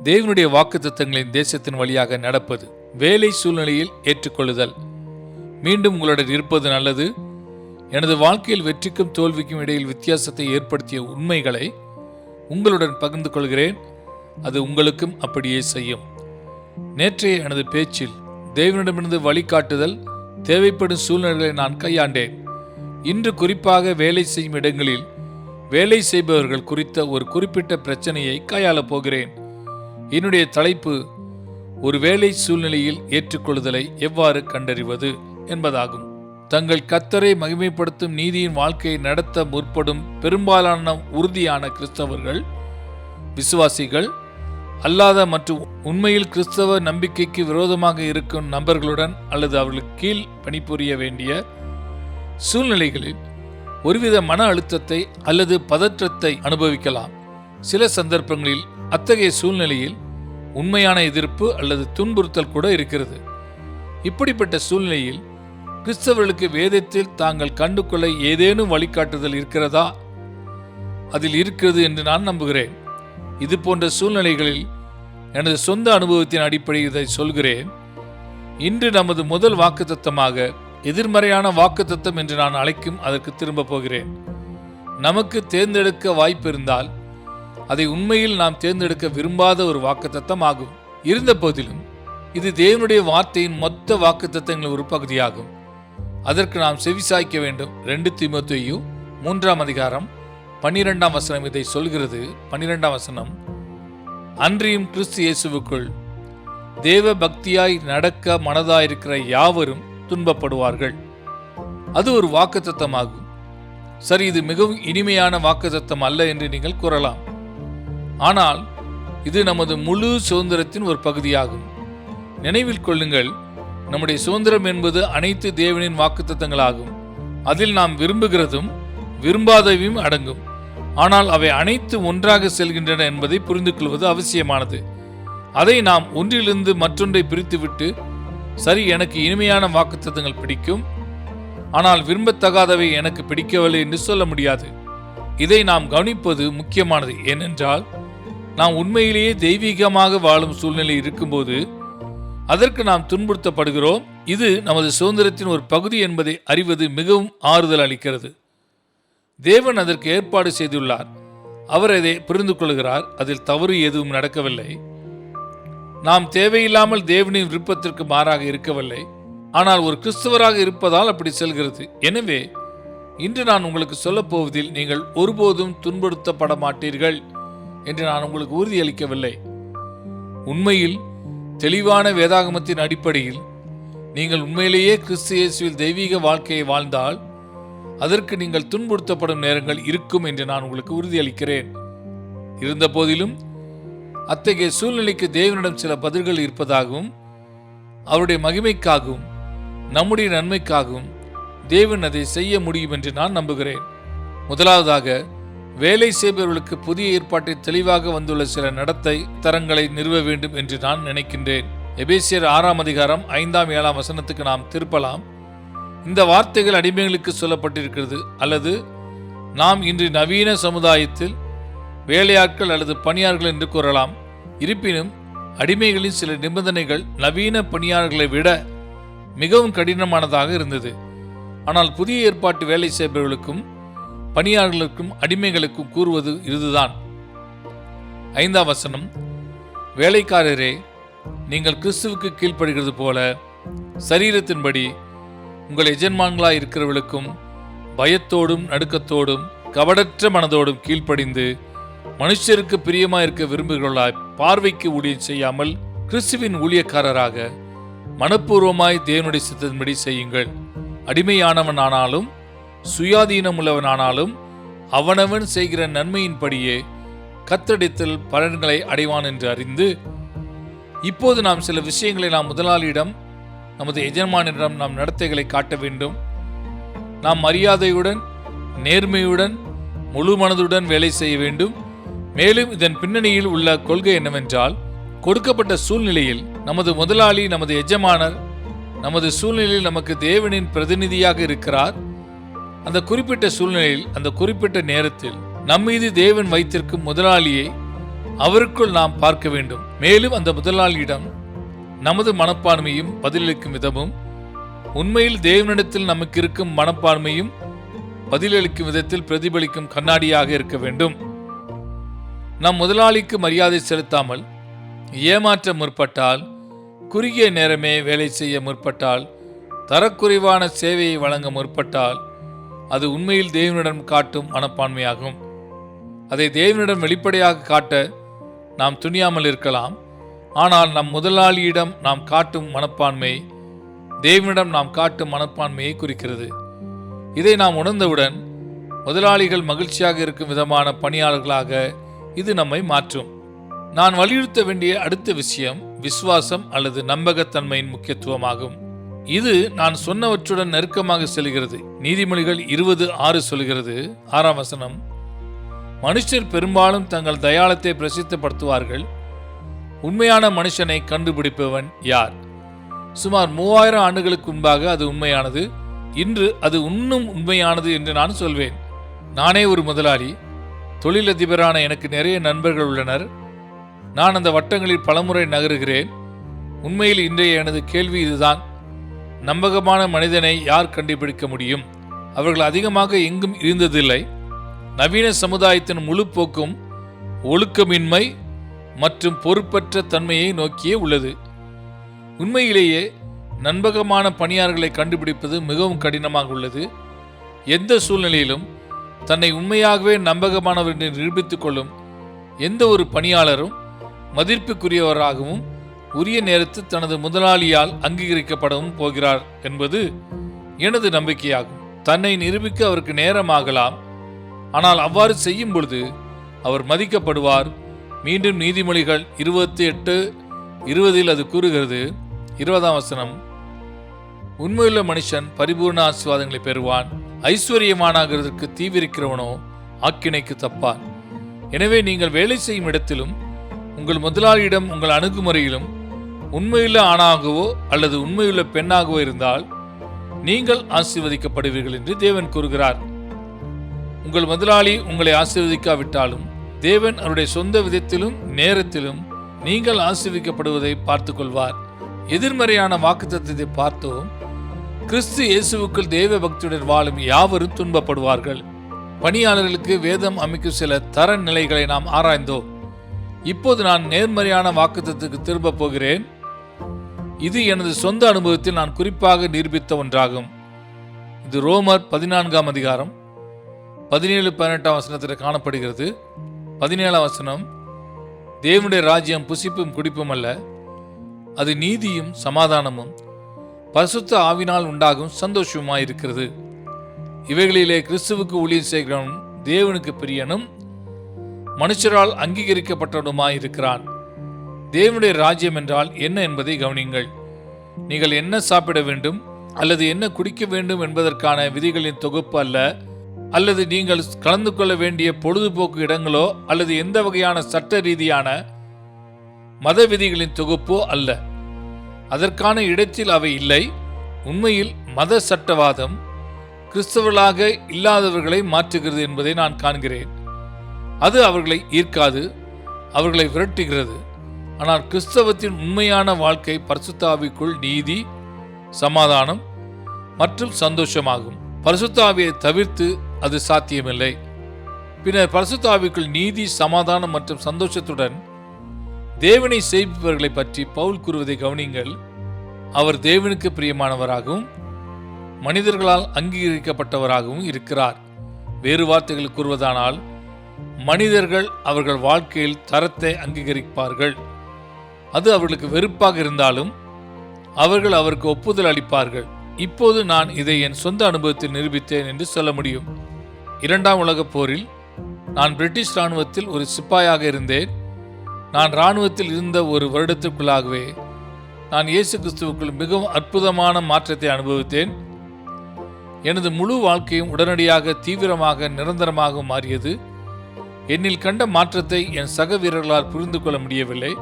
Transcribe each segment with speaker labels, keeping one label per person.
Speaker 1: தேவனுடைய வாக்குத்தத்தங்களின் தேசத்தின் வழியாக நடப்பது. வேலை சூழ்நிலையில் ஏற்றுக்கொள்ளுதல். மீண்டும் உங்களுடன் இருப்பது நல்லது. எனது வாழ்க்கையில் வெற்றிக்கும் தோல்விக்கும் இடையில் வித்தியாசத்தை ஏற்படுத்திய உண்மைகளை உங்களுடன் பகிர்ந்து கொள்கிறேன். அது உங்களுக்கும் அப்படியே செய்யும். நேற்றைய எனது பேச்சில் தேவனிடமிருந்து வழிகாட்டுதல் தேவைப்படும் சூழ்நிலைகளை நான் கையாண்டேன். இன்று குறிப்பாக வேலை செய்யும் இடங்களில் வேலை செய்பவர்கள் குறித்த ஒரு குறிப்பிட்ட பிரச்சனையை கையாளப் போகிறேன். என்னுடைய தலைப்பு ஒரு வேலை சூழ்நிலையில் ஏற்றுக்கொள்ளுதலை எவ்வாறு கண்டறிவது என்பதாகும். தங்கள் கர்த்தரை மகிமைப்படுத்தும் நீதியின் வாழ்க்கையை நடத்த முற்படும் பெரும்பாலான உறுதியான கிறிஸ்தவர்கள், விசுவாசிகள் அல்லாத மற்றும் உண்மையில் கிறிஸ்தவ நம்பிக்கைக்கு விரோதமாக இருக்கும் நபர்களுடன் அல்லது அவர்களுக்கு கீழ் பணிபுரிய வேண்டிய சூழ்நிலைகளில் ஒருவித மன அழுத்தத்தை அல்லது பதற்றத்தை அனுபவிக்கலாம். சில சந்தர்ப்பங்களில் அத்தகைய சூழ்நிலையில் உண்மையான எதிர்ப்பு அல்லது துன்புறுத்தல் கூட இருக்கிறது. இப்படிப்பட்ட சூழ்நிலையில் கிறிஸ்தவர்களுக்கு வேதத்தில் தாங்கள் கண்டுகொள்ள ஏதேனும் வழிகாட்டுதல் இருக்கிறதா? அதில் இருக்கிறது என்று நான் நம்புகிறேன். இது போன்ற சூழ்நிலைகளில் எனது சொந்த அனுபவத்தின் அடிப்படையில் இதை சொல்கிறேன். இன்று நமது முதல் வாக்குத்தத்தமாக எதிர்மறையான வாக்குத்தத்தம் என்று நான் அழைக்கும் அதற்கு திரும்ப போகிறேன். நமக்கு தேர்ந்தெடுக்க வாய்ப்பு இருந்தால் அதை உண்மையில் நாம் தேர்ந்தெடுக்க விரும்பாத ஒரு வாக்குத்தத்தம் ஆகும். இருந்த போதிலும் இது தேவனுடைய வார்த்தையின் மொத்த வாக்குத்தத்தங்களின் ஒரு பகுதியாகும். அதற்கு நாம் செவிசாய்க்க வேண்டும். 2 தீமோத்தேயு 3ஆம் அதிகாரம் 12ஆம் வசனம் இதை சொல்கிறது. 12ஆம் வசனம், அன்றியும் கிறிஸ்து இயேசுவுக்குள் தேவ பக்தியாய் நடக்க மனதாயிருக்கிற யாவரும் துன்பப்படுவார்கள். அது ஒரு வாக்குத்தத்தமாகும். சரி, இது மிகவும் இனிமையான வாக்குத்தத்தம் அல்ல என்று நீங்கள் கூறலாம். ஆனால் இது நமது முழு சுதந்திரத்தின் ஒரு பகுதியாகும். நினைவில் கொள்ளுங்கள், நம்முடைய சுதந்திரம் என்பது அனைத்து தேவனின் வாக்குத்தத்தங்களாகும். அதில் நாம் விரும்புகிறதும் விரும்பாதவையும் அடங்கும். ஆனால் அவை அனைத்து ஒன்றாக செல்கின்றன என்பதை புரிந்து கொள்வது அவசியமானது. அதை நாம் ஒன்றிலிருந்து மற்றொன்றை பிரித்துவிட்டு, சரி, எனக்கு இனிமையான வாக்குத்தத்தங்கள் பிடிக்கும், ஆனால் விரும்பத்தகாதவை எனக்கு பிடிக்கவில்லை என்று சொல்ல முடியாது. இதை நாம் கவனிப்பது முக்கியமானது. ஏனென்றால் நாம் உண்மையிலேயே தெய்வீகமாக வாழும் சூழ்நிலை இருக்கும்போது அதற்கு நாம் துன்புறுத்தப்படுகிறோம். இது நமது சுதந்திரத்தின் ஒரு பகுதி என்பதை அறிவது மிகவும் ஆறுதல் அளிக்கிறது. தேவன் அதற்கு ஏற்பாடு செய்துள்ளார். அவர் அதை புரிந்து கொள்கிறார். அதில் தவறு எதுவும் நடக்கவில்லை. நாம் தேவையில்லாமல் தேவனின் விருப்பத்திற்கு மாறாக இருக்கவில்லை. ஆனால் ஒரு கிறிஸ்தவராக இருப்பதால் அப்படி செல்கிறது. எனவே இன்று நான் உங்களுக்கு சொல்லப் போவதில் நீங்கள் ஒருபோதும் துன்புறுத்தப்பட மாட்டீர்கள் என்று நான் உங்களுக்கு உறுதியளிக்கவில்லை. உண்மையில் தெளிவான வேதாகமத்தின் அடிப்படையில் நீங்கள் உண்மையிலேயே கிறிஸ்து இயேசுவில் தெய்வீக வாழ்க்கையை வாழ்ந்தால் அதற்கு நீங்கள் துன்புறுத்தப்படும் நேரங்கள் இருக்கும் என்று நான் உங்களுக்கு உறுதியளிக்கிறேன். இருந்த போதிலும் அத்தகைய சூழ்நிலைக்கு தேவனிடம் சில பதில்கள் இருப்பதாகவும் அவருடைய மகிமைக்காகவும் நம்முடைய நன்மைக்காகவும் தேவன் அதை செய்ய முடியும் என்று நான் நம்புகிறேன். முதலாவதாக, வேலை செய்பவர்களுக்கு புதிய ஏற்பாட்டில் தெளிவாக வந்துள்ள சில நடத்தை தரங்களை நிறுவ வேண்டும் என்று நான் நினைக்கின்றேன். எபேசியர் 6ஆம் அதிகாரம் 5ஆம் 7ஆம் வசனத்துக்கு நாம் திருப்பலாம். இந்த வார்த்தைகள் அடிமைகளுக்கு சொல்லப்பட்டிருக்கிறது. அல்லது நாம் இன்று நவீன சமுதாயத்தில் வேலையாட்கள் அல்லது பணியாளர்கள் என்று கூறலாம். இருப்பினும் அடிமைகளின் சில நிபந்தனைகள் நவீன பணியாளர்களை விட மிகவும் கடினமானதாக இருந்தது. ஆனால் புதிய ஏற்பாட்டு வேலை செய்பவர்களுக்கும் பணியாளர்களுக்கும் அடிமைகளுக்கும் கூறுவது இதுதான். 5ஆம் வசனம், வேலைக்காரரே, நீங்கள் கிறிஸ்துவுக்கு கீழ்ப்படுகிறது போல சரீரத்தின்படி உங்கள் எஜமான்களாய் இருக்கிறவர்களுக்கும் பயத்தோடும் நடுக்கத்தோடும் கபடற்ற மனதோடும் கீழ்ப்படிந்து மனுஷருக்கு பிரியமாய் இருக்க விரும்புகிறவர்களாய் பார்வைக்கு ஊழியம் செய்யாமல் கிறிஸ்துவின் ஊழியக்காரராக மனப்பூர்வமாய் தேவனுடைய சித்தத்தின்படி செய்யுங்கள். அடிமையானவன் ஆனாலும் சுயாதீனம் உள்ளவனானாலும் அவனவன் செய்கிற நன்மையின்படியே கர்த்தரிடத்தில் பலன்களை அடைவான் என்று அறிந்து, இப்போது நாம் சில விஷயங்களை நாம் முதலாளியிடம், நமது எஜமானிடம் நாம் நடத்தைகளை காட்ட வேண்டும். நாம் மரியாதையுடன், நேர்மையுடன், முழு மனதுடன் வேலை செய்ய வேண்டும். மேலும் இதன் பின்னணியில் உள்ள கொள்கை என்னவென்றால், கொடுக்கப்பட்ட சூழ்நிலையில் நமது முதலாளி, நமது எஜமானர் நமது சூழ்நிலையில் நமக்கு தேவனின் பிரதிநிதியாக இருக்கிறார். அந்த குறிப்பிட்ட சூழ்நிலையில், அந்த குறிப்பிட்ட நேரத்தில் நம்மீது தேவன் வைத்திருக்கும் முதலாளியை அவருக்குள் நாம் பார்க்க வேண்டும். மேலும் அந்த முதலாளியிடம் நமது மனப்பான்மையும் பதிலளிக்கும் விதமும் உண்மையில் தேவனிடத்தில் நமக்கு இருக்கும் மனப்பான்மையும் பதிலளிக்கும் விதத்தில் பிரதிபலிக்கும் கண்ணாடியாக இருக்க வேண்டும். நம் முதலாளிக்கு மரியாதை செலுத்தாமல் ஏமாற்ற முற்பட்டால், குறுகிய நேரமே வேலை செய்ய முற்பட்டால், தரக்குறைவான சேவையை வழங்க முற்பட்டால், அது உண்மையில் தேவனிடம் காட்டும் மனப்பான்மையாகும். அதை தேவனிடம் வெளிப்படையாக காட்ட நாம் துணியாமல் இருக்கலாம். ஆனால் நம் முதலாளியிடம் நாம் காட்டும் மனப்பான்மை தேவனிடம் நாம் காட்டும் மனப்பான்மையை குறிக்கிறது. இதை நாம் உணர்ந்தவுடன் முதலாளிகள் மகிழ்ச்சியாக இருக்கும் விதமான பணியாளர்களாக இது நம்மை மாற்றும். நான் வலியுறுத்த வேண்டிய அடுத்த விஷயம் விசுவாசம் அல்லது நம்பகத்தன்மையின் முக்கியத்துவமாகும். இது நான் சொன்னவற்றுடன் நெருக்கமாக செல்கிறது. நீதிமொழிகள் 20:6 சொல்கிறது, 6ஆம் வசனம், மனுஷர் பெரும்பாலும் தங்கள் தயாளத்தை பிரசித்தப்படுத்துவார்கள், உண்மையான மனுஷனை கண்டுபிடிப்பவன் யார்? சுமார் 3000 ஆண்டுகளுக்கு முன்பாக அது உண்மையானது. இன்று அது இன்னும் உண்மையானது என்று நான் சொல்வேன். நானே ஒரு முதலாளி, தொழிலதிபரான எனக்கு நிறைய நண்பர்கள் உள்ளனர். நான் அந்த வட்டங்களில் பலமுறை நகருகிறேன். உண்மையில் இன்றைய எனது கேள்வி இதுதான்: நம்பகமான மனிதனை யார் கண்டுபிடிக்க முடியும்? அவர்கள் அதிகமாக எங்கும் இருந்ததில்லை. நவீன சமுதாயத்தின் முழு போக்கும் ஒழுக்கமின்மை மற்றும் பொறுப்பற்ற தன்மையை நோக்கியே உள்ளது. உண்மையிலேயே நம்பகமான பணியாளர்களை கண்டுபிடிப்பது மிகவும் கடினமாக உள்ளது. எந்த சூழ்நிலையிலும் தன்னை உண்மையாகவே நம்பகமானவர் என்று நிரூபித்துக் கொள்ளும் எந்த ஒரு பணியாளரும் மதிப்புக்குரியவராகவும் உரிய நேரத்தில் தனது முதலாளியால் அங்கீகரிக்கப்படவும் போகிறார் என்பது எனது நம்பிக்கையாகும். தன்னை நிரூபிக்க அவருக்கு நேரமாகலாம், ஆனால் அவ்வாறு செய்யும் பொழுது அவர் மதிக்கப்படுவார். மீண்டும் நீதிமொழிகள் 28:20 அது கூறுகிறது, 20ஆம் வசனம், உண்மையுள்ள மனுஷன் பரிபூர்ண ஆசீர்வாதங்களை பெறுவான், ஐஸ்வர்யமானாகிறதற்கு தீவிரிக்கிறவனோ ஆக்கினைக்கு தப்பான். எனவே நீங்கள் வேலை செய்யும் இடத்திலும் உங்கள் முதலாளியிடம் உங்கள் அணுகுமுறையிலும் உண்மையுள்ள ஆணாகவோ அல்லது உண்மையுள்ள பெண்ணாகவோ இருந்தால் நீங்கள் ஆசீர்வதிக்கப்படுவீர்கள் என்று தேவன் கூறுகிறார். உங்கள் முதலாளி உங்களை ஆசீர்வதிக்காவிட்டாலும் தேவன் அவருடைய சொந்த விதத்திலும் நேரத்திலும் நீங்கள் ஆசீர்வதிக்கப்படுவதை பார்த்துக் கொள்வார். எதிர்மறையான வாக்குத்தத்தத்தை பார்த்தோம். கிறிஸ்து இயேசுவுக்குள் தேவ பக்தியுடன் வாழும் யாவரும் துன்பப்படுவார்கள். பணியாளர்களுக்கு வேதம் அமைக்கும் சில தர நிலைகளை நாம் ஆராய்ந்தோம். இப்போது நான் நேர்மறையான வாக்குத்தத்துக்கு திரும்ப போகிறேன். இது எனது சொந்த அனுபவத்தில் நான் குறிப்பாக நிரூபித்த ஒன்றாகும். இது ரோமர் 14ஆம் அதிகாரம் 17-18ஆம் வசனத்தில் காணப்படுகிறது. 17ஆம் வசனம், தேவனுடைய ராஜ்யம் புசிப்பும் குடிப்பும் அல்ல, அது நீதியும் சமாதானமும் பரிசுத்த ஆவினால் உண்டாகும் சந்தோஷமாயிருக்கிறது. இவைகளிலே கிறிஸ்துவுக்கு ஊழியம் செய்கிறவன் தேவனுக்கு பிரியனும் மனுஷரால் அங்கீகரிக்கப்பட்டவனுமாயிருக்கிறான். தேவனுடைய ராஜ்யம் என்றால் என்ன என்பதை கவனியுங்கள். நீங்கள் என்ன சாப்பிட வேண்டும் அல்லது என்ன குடிக்க வேண்டும் என்பதற்கான விதிகளின் தொகுப்பு அல்ல, அல்லது நீங்கள் கலந்து கொள்ள வேண்டிய பொழுதுபோக்கு இடங்களோ அல்லது எந்த வகையான சட்ட ரீதியான மத விதிகளின் தொகுப்போ அல்ல. அதற்கான இடத்தில் அவை இல்லை. உண்மையில் மத சட்டவாதம் கிறிஸ்தவர்களாக இல்லாதவர்களை மாற்றுகிறது என்பதை நான் காண்கிறேன். அது அவர்களை ஈர்க்காது, அவர்களை விரட்டுகிறது. ஆனால் கிறிஸ்தவத்தின் உண்மையான வாழ்க்கை பரிசுத்த ஆவிக்குள் நீதி, சமாதானம் மற்றும் சந்தோஷமாகும். பரிசுத்த ஆவியை தவிர்த்து அது சாத்தியமில்லை. பின்னர் பரிசுத்த ஆவிக்குள் நீதி, சமாதானம் மற்றும் சந்தோஷத்துடன் தேவனை சேவிப்பவர்களை பற்றி பவுல் கூறுவதை கவனியுங்கள். அவர் தேவனுக்கு பிரியமானவராகவும் மனிதர்களால் அங்கீகரிக்கப்பட்டவராகவும் இருக்கிறார். வேறு வார்த்தைகள் கூறுவதானால், மனிதர்கள் அவர்கள் வாழ்க்கையில் தரத்தை அங்கீகரிப்பார்கள். அது அவர்களுக்கு வெறுப்பாக இருந்தாலும் அவர்கள் அவருக்கு ஒப்புதல் அளிப்பார்கள். இப்போது நான் இதை என் சொந்த அனுபவத்தில் நிரூபித்தேன் என்று சொல்ல முடியும். 2ஆம் உலகப் போரில் நான் பிரிட்டிஷ் இராணுவத்தில் ஒரு சிப்பாயாக இருந்தேன். நான் இராணுவத்தில் இருந்த ஒரு வருடத்திற்குள்ளாகவே நான் இயேசு கிறிஸ்துவுக்குள் மிகவும் அற்புதமான மாற்றத்தை அனுபவித்தேன். எனது முழு வாழ்க்கையும் உடனடியாக தீவிரமாக நிரந்தரமாக மாறியது. என்னில் கண்ட மாற்றத்தை என் சக வீரர்களால் புரிந்து கொள்ள முடியவில்லை.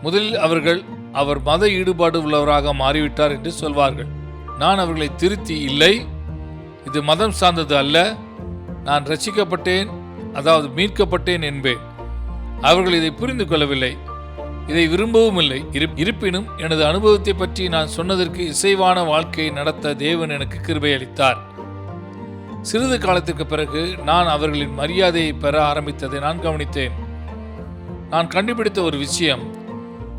Speaker 1: முதலில் அவர்கள் அவர் மத ஈடுபாடு உள்ளவராக மாறிவிட்டார் என்று சொல்வார்கள். நான் அவர்களை திருத்தி, இல்லை, இது மதம் சார்ந்தது அல்ல, நான் ரட்சிக்கப்பட்டேன், அதாவது மீட்கப்பட்டேன் என்பேன். அவர்கள் இதை புரிந்து கொள்ளவில்லை, இதை விரும்பவும் இல்லை. இருப்பினும் எனது அனுபவத்தை பற்றி நான் சொன்னதற்கு இசைவான வாழ்க்கையை நடத்த தேவன் எனக்கு கிருபை அளித்தார். சிறிது காலத்திற்கு பிறகு நான் அவர்களின் மரியாதையை பெற ஆரம்பித்ததை நான் கவனித்தேன். நான் கண்டுபிடித்த ஒரு விஷயம்,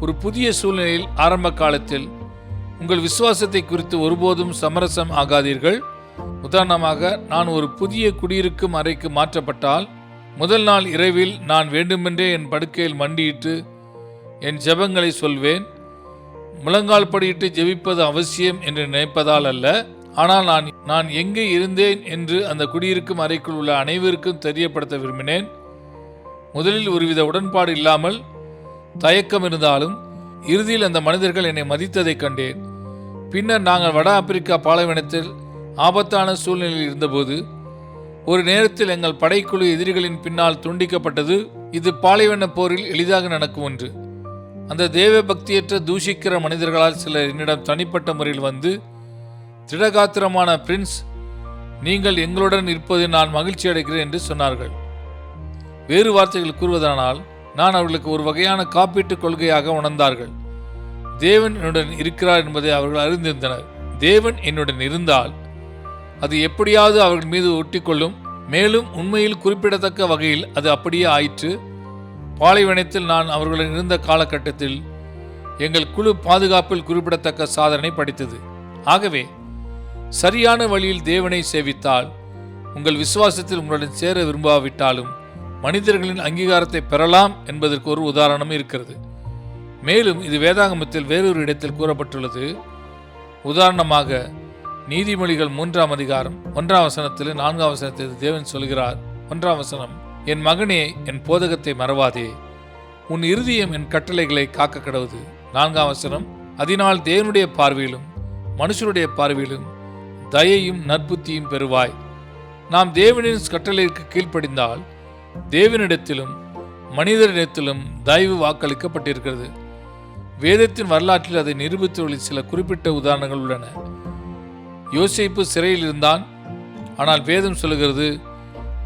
Speaker 1: ஒரு புதிய சூழ்நிலையில் ஆரம்ப காலத்தில் உங்கள் விசுவாசத்தை குறித்து ஒருபோதும் சமரசம் ஆகாதீர்கள். உதாரணமாக, நான் ஒரு புதிய குடியிருக்கும் அறைக்கு மாற்றப்பட்டால் முதல் நாள் இரவில் நான் வேண்டுமென்றே என் படுக்கையில் மண்டியிட்டு என் ஜெபங்களை சொல்வேன். முழங்கால் படியிட்டு ஜெபிப்பது அவசியம் என்று நினைப்பதால் அல்ல, ஆனால் நான் எங்கே இருந்தேன் என்று அந்த குடியிருக்கும் அறைக்குள் உள்ள அனைவருக்கும் தெரியப்படுத்த விரும்பினேன். முதலில் ஒருவித உடன்பாடு இல்லாமல் தயக்கம் இருந்தாலும் இறுதியில் அந்த மனிதர்கள் என்னை மதித்ததை கண்டேன். பின்னர் நாங்கள் வட ஆப்பிரிக்கா பாலைவனத்தில் ஆபத்தான சூழ்நிலையில் இருந்தபோது ஒரு நேரத்தில் எங்கள் படைக்குழு எதிரிகளின் பின்னால் துண்டிக்கப்பட்டது. இது பாலைவன போரில் எளிதாக நடக்கும் ஒன்று. அந்த தேவ பக்தியற்ற தூஷிக்கிற மனிதர்களால் சிலர் என்னிடம் தனிப்பட்ட முறையில் வந்து, திடகாத்திரமான பிரின்ஸ், நீங்கள் எங்களுடன் இருப்பதில் நான் மகிழ்ச்சி அடைகிறேன் என்று சொன்னார்கள். வேறு வார்த்தைகள் கூறுவதானால், நான் அவர்களுக்கு ஒரு வகையான காப்பீட்டுக் கொள்கையாக உணர்ந்தார்கள். தேவன் என்னுடன் இருக்கிறார் என்பதை அவர்கள் அறிந்திருந்தனர். தேவன் என்னுடன் இருந்தால் அது எப்படியாவது அவர்கள் மீது ஒட்டிக்கொள்ளும். மேலும் உண்மையில் குறிப்பிடத்தக்க வகையில் அது அப்படியே ஆயிற்று. பாலைவனத்தில் நான் அவர்களுடன் இருந்த காலகட்டத்தில் எங்கள் குழு பாதுகாப்பில் குறிப்பிடத்தக்க சாதனை படைத்தது. ஆகவே சரியான வழியில் தேவனை சேவித்தால், உங்கள் விசுவாசத்தில் உங்களுடன் சேர விரும்பாவிட்டாலும் மனிதர்களின் அங்கீகாரத்தை பெறலாம் என்பதற்கு ஒரு உதாரணம் இருக்கிறது. மேலும் இது வேதாகமத்தில் வேறொரு இடத்தில் கூறப்பட்டுள்ளது. உதாரணமாக, நீதிமொழிகள் 3ஆம் அதிகாரம் 1ஆம் வசனத்தில் 4ஆம் வசனத்தில் தேவன் சொல்கிறார். 1ஆம் வசனம், என் மகனே, என் போதகத்தை மறவாதே, உன் இருதயம் என் கட்டளைகளை காக்க கடவுது. 4ஆம் வசனம், அதனால் தேவனுடைய பார்வையிலும் மனுஷனுடைய பார்வையிலும் தயையும் நற்புத்தியும் பெறுவாய். நாம் தேவனின் கட்டளைக்கு கீழ்ப்படிந்தால் தேவனிடத்திலும் மனிதரிடத்திலும் தயவு வாக்களிக்கப்பட்டிருக்கிறது. வேதத்தின் வரலாற்றில் அதை நிரூபித்துள்ள சில குறிப்பிட்ட உதாரணங்கள் உள்ளன. யோசேப்பு சிறையில் இருந்தான், ஆனால் வேதம் சொல்லுகிறது,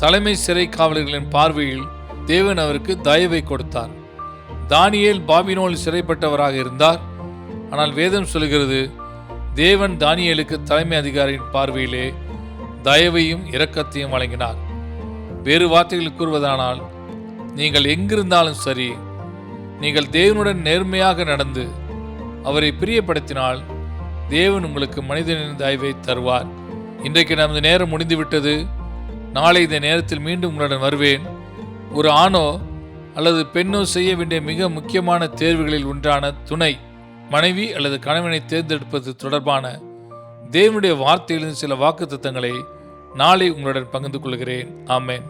Speaker 1: தலைமை சிறை காவலர்களின் பார்வையில் தேவன் அவருக்கு தயவை கொடுத்தார். தானியேல் பாபிலோனில் சிறைப்பட்டவராக இருந்தார், ஆனால் வேதம் சொல்லுகிறது, தேவன் தானியேலுக்கு தலைமை அதிகாரியின் பார்வையிலே தயவையும் இரக்கத்தையும் வழங்கினார். வேறு வார்த்தைகள் கூறுவதானால், நீங்கள் எங்கிருந்தாலும் சரி, நீங்கள் தேவனுடன் நேர்மையாக நடந்து அவரை பிரியப்படுத்தினால் தேவன் உங்களுக்கு மனிதனின் தயவை தருவார். இன்றைக்கு நமது நேரம் முடிந்துவிட்டது. நாளை இந்த நேரத்தில் மீண்டும் உங்களுடன் வருவேன். ஒரு ஆணோ அல்லது பெண்ணோ செய்ய வேண்டிய மிக முக்கியமான தேர்வுகளில் ஒன்றான துணை, மனைவி அல்லது கணவனை தேர்ந்தெடுப்பது தொடர்பான தேவனுடைய வார்த்தைகளின் சில வாக்குத்தத்தங்களை நாளை உங்களுடன் பகிர்ந்து கொள்கிறேன். ஆமென்.